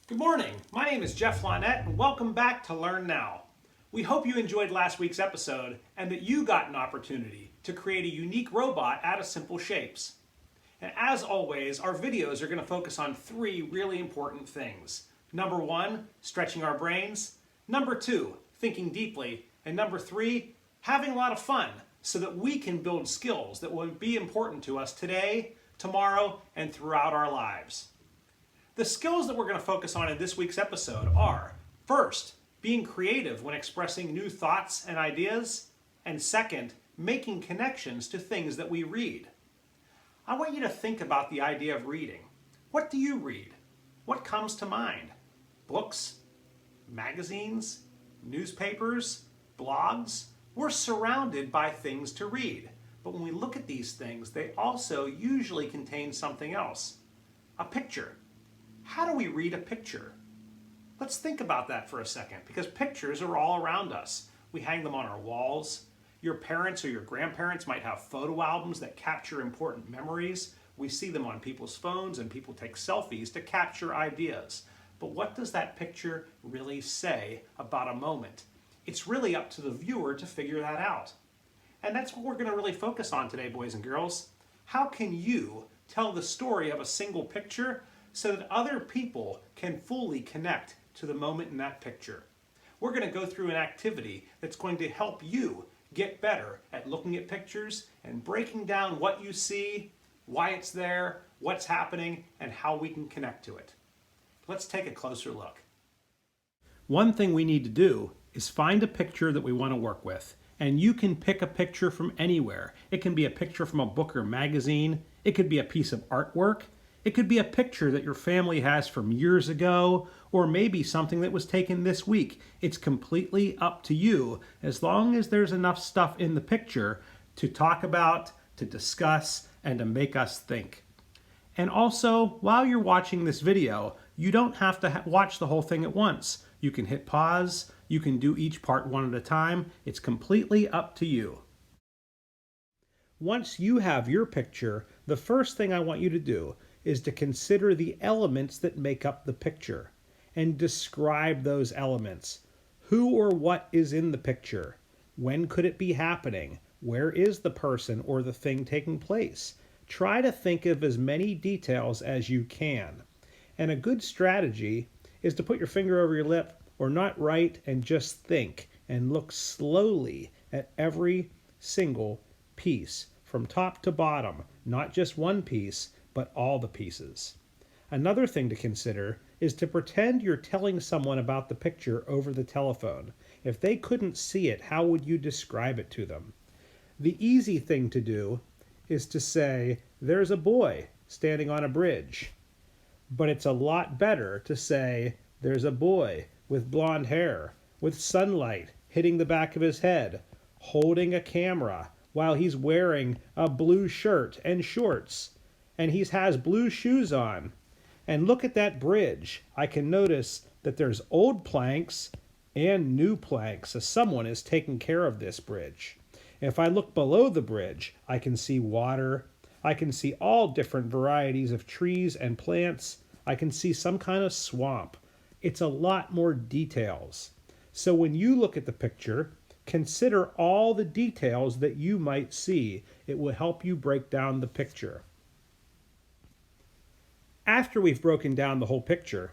Good morning. My name is Jeff Lonette, and welcome back to Learn Now. We hope you enjoyed last week's episode and that you got an opportunity to create a unique robot out of simple shapes. And as always, our videos are going to focus on three really important things. Number one, stretching our brains. Number two, thinking deeply. And number three, having a lot of fun so that we can build skills that will be important to us today, tomorrow, and throughout our lives. The skills that we're going to focus on in this week's episode are, first, being creative when expressing new thoughts and ideas, and second, making connections to things that we read. I want you to think about the idea of reading. What do you read? What comes to mind? Books? Magazines? Newspapers? Blogs? We're surrounded by things to read, but when we look at these things, they also usually contain something else. A picture. How do we read a picture? Let's think about that for a second, because pictures are all around us. We hang them on our walls. Your parents or your grandparents might have photo albums that capture important memories. We see them on people's phones, and people take selfies to capture ideas. But what does that picture really say about a moment? It's really up to the viewer to figure that out. And that's what we're going to really focus on today, boys and girls. How can you tell the story of a single picture so that other people can fully connect to the moment in that picture? We're going to go through an activity that's going to help you get better at looking at pictures and breaking down what you see, why it's there, what's happening, and how we can connect to it. Let's take a closer look. One thing we need to do is find a picture that we want to work with. And you can pick a picture from anywhere. It can be a picture from a book or magazine. It could be a piece of artwork. It could be a picture that your family has from years ago, or maybe something that was taken this week. It's completely up to you, as long as there's enough stuff in the picture to talk about, to discuss, and to make us think. And also, while you're watching this video, you don't have to watch the whole thing at once. You can hit pause, you can do each part one at a time. It's completely up to you. Once you have your picture, the first thing I want you to do is to consider the elements that make up the picture and describe those elements. Who or what is in the picture? When could it be happening? Where is the person or the thing taking place? Try to think of as many details as you can. And a good strategy is to put your finger over your lip or not write and just think and look slowly at every single piece from top to bottom, not just one piece, but all the pieces. Another thing to consider is to pretend you're telling someone about the picture over the telephone. If they couldn't see it, how would you describe it to them? The easy thing to do is to say, there's a boy standing on a bridge. But it's a lot better to say, there's a boy with blonde hair, with sunlight hitting the back of his head, holding a camera while he's wearing a blue shirt and shorts. And he has blue shoes on. And look at that bridge. I can notice that there's old planks and new planks, as someone is taking care of this bridge. If I look below the bridge, I can see water. I can see all different varieties of trees and plants. I can see some kind of swamp. It's a lot more details. So when you look at the picture, consider all the details that you might see. It will help you break down the picture. After we've broken down the whole picture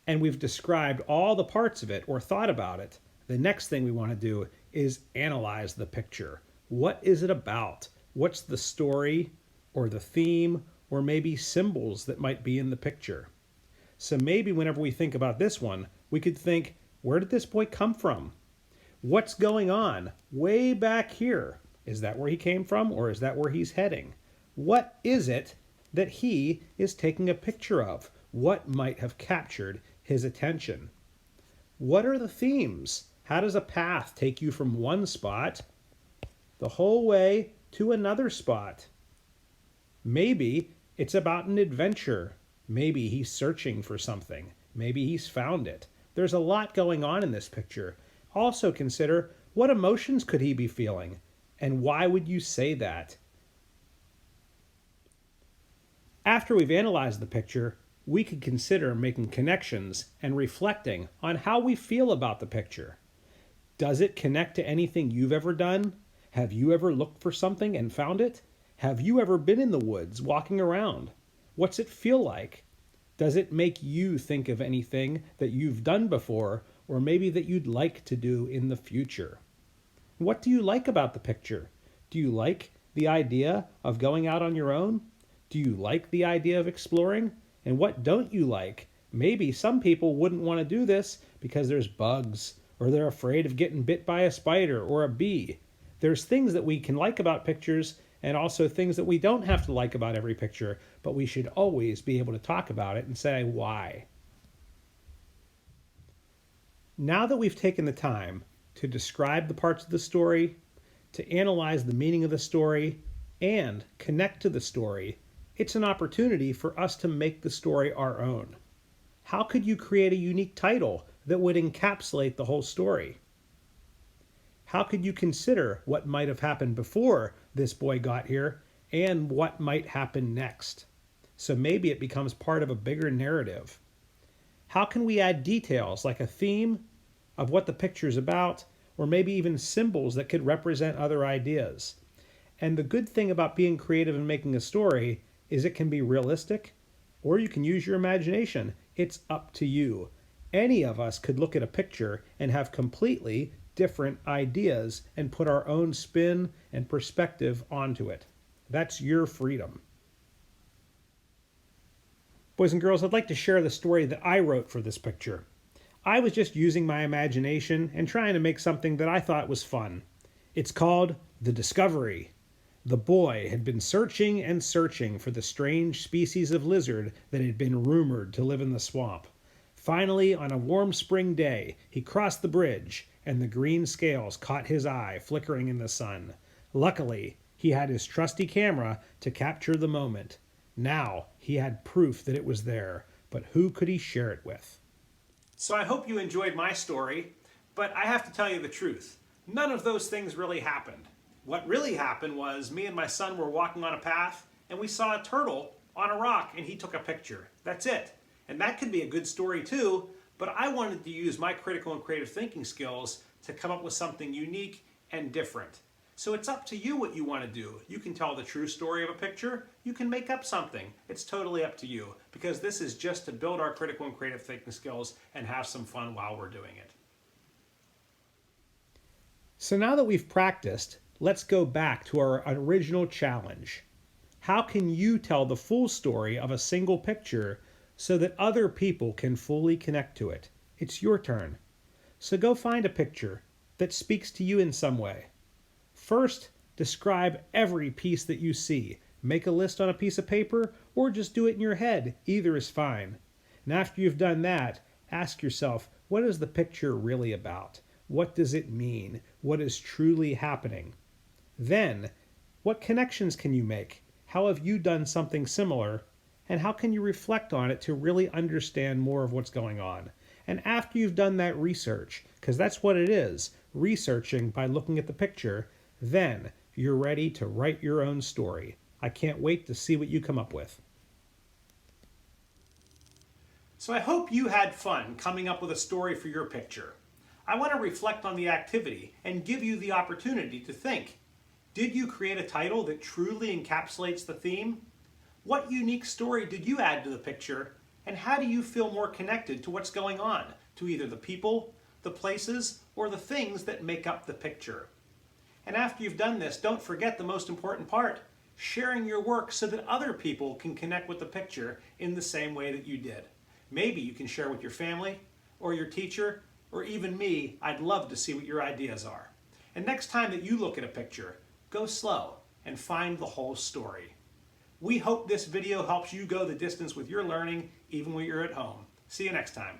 and we've described all the parts of it or thought about it, the next thing we want to do is analyze the picture. What is it about? What's the story or the theme or maybe symbols that might be in the picture? So maybe whenever we think about this one, we could think, where did this boy come from? What's going on way back here? Is that where he came from, or is that where he's heading? What is it that he is taking a picture of? What might have captured his attention? What are the themes? How does a path take you from one spot the whole way to another spot? Maybe it's about an adventure. Maybe he's searching for something. Maybe he's found it. There's a lot going on in this picture. Also consider, what emotions could he be feeling? And why would you say that? After we've analyzed the picture, we could consider making connections and reflecting on how we feel about the picture. Does it connect to anything you've ever done? Have you ever looked for something and found it? Have you ever been in the woods walking around? What's it feel like? Does it make you think of anything that you've done before, or maybe that you'd like to do in the future? What do you like about the picture? Do you like the idea of going out on your own? Do you like the idea of exploring? And what don't you like? Maybe some people wouldn't want to do this because there's bugs, or they're afraid of getting bit by a spider or a bee. There's things that we can like about pictures, and also things that we don't have to like about every picture, but we should always be able to talk about it and say why. Now that we've taken the time to describe the parts of the story, to analyze the meaning of the story, and connect to the story, it's an opportunity for us to make the story our own. How could you create a unique title that would encapsulate the whole story? How could you consider what might have happened before this boy got here and what might happen next? So maybe it becomes part of a bigger narrative. How can we add details like a theme of what the picture is about, or maybe even symbols that could represent other ideas? And the good thing about being creative and making a story is it can be realistic, or you can use your imagination. It's up to you. Any of us could look at a picture and have completely different ideas and put our own spin and perspective onto it. That's your freedom. Boys and girls, I'd like to share the story that I wrote for this picture. I was just using my imagination and trying to make something that I thought was fun. It's called The Discovery. The boy had been searching and searching for the strange species of lizard that had been rumored to live in the swamp. Finally, on a warm spring day, he crossed the bridge, and the green scales caught his eye flickering in the sun. Luckily, he had his trusty camera to capture the moment. Now he had proof that it was there, but who could he share it with? So I hope you enjoyed my story, but I have to tell you the truth. None of those things really happened. What really happened was me and my son were walking on a path, and we saw a turtle on a rock, and he took a picture. That's it. And that could be a good story too, but I wanted to use my critical and creative thinking skills to come up with something unique and different. So it's up to you what you want to do. You can tell the true story of a picture. You can make up something. It's totally up to you, because this is just to build our critical and creative thinking skills and have some fun while we're doing it. So now that we've practiced, let's go back to our original challenge. How can you tell the full story of a single picture so that other people can fully connect to it? It's your turn. So go find a picture that speaks to you in some way. First, describe every piece that you see. Make a list on a piece of paper, or just do it in your head. Either is fine. And after you've done that, ask yourself, what is the picture really about? What does it mean? What is truly happening? Then, what connections can you make? How have you done something similar? And how can you reflect on it to really understand more of what's going on? And after you've done that research, because that's what it is, researching by looking at the picture, then you're ready to write your own story. I can't wait to see what you come up with. So I hope you had fun coming up with a story for your picture. I want to reflect on the activity and give you the opportunity to think. Did you create a title that truly encapsulates the theme? What unique story did you add to the picture? And how do you feel more connected to what's going on, to either the people, the places, or the things that make up the picture? And after you've done this, don't forget the most important part, sharing your work so that other people can connect with the picture in the same way that you did. Maybe you can share with your family, or your teacher, or even me. I'd love to see what your ideas are. And next time that you look at a picture, go slow and find the whole story. We hope this video helps you go the distance with your learning, even when you're at home. See you next time.